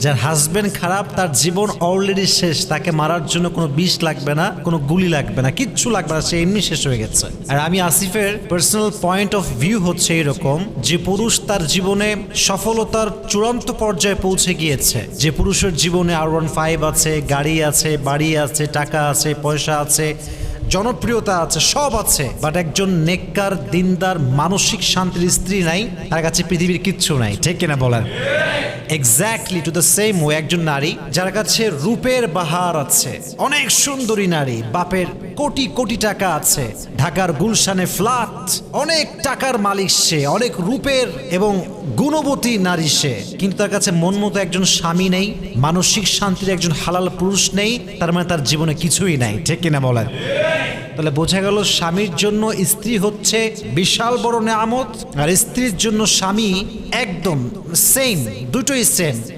যার হাজবেন্ড খারাপ, তার জীবন অলরেডি শেষ, তাকে মারার জন্য কোনো বিষ লাগবে না, কোনো গুলি লাগবে না, কিচ্ছু লাগবে না, সে এমনি শেষ হয়ে গেছে। আর আমি আসিফের পার্সোনাল পয়েন্ট অফ ভিউ হচ্ছে এরকম, যে পুরুষ তার জীবনে সফলতার চূড়ান্ত পর্যায়ে পৌঁছে গিয়েছে, যে পুরুষের জীবনে R15 আছে, গাড়ি আছে, বাড়ি আছে, টাকা আছে, পয়সা আছে, জনপ্রিয়তা আছে, সব আছে, বাট একজন নেককার দিনদার মানসিক শান্তির স্ত্রী নাই, তার কাছে পৃথিবীর কিচ্ছু নাই। ঠিক কিনা বলেন? Exactly to the same way একজন নারী যার কাছে রূপের বাহার আছে, অনেক সুন্দরী নারী, বাপের কোটি কোটি টাকা আছে, ঢাকার গুলশানে ফ্ল্যাট, অনেক টাকার মালিক সে, অনেক রূপের এবং গুণবতী নারী সে, কিন্তু তার কাছে মন মতো একজন স্বামী নেই, মানসিক শান্তির একজন হালাল পুরুষ নেই, তার মানে তার জীবনে কিছুই নাই। ঠিক কিনা বলেন? তাহলে বোঝা গেল স্বামীর জন্য স্ত্রী হচ্ছে বিশাল বড় নেয়ামত, আর স্ত্রীর জন্য স্বামী একদম সেম, দুটোই সেম।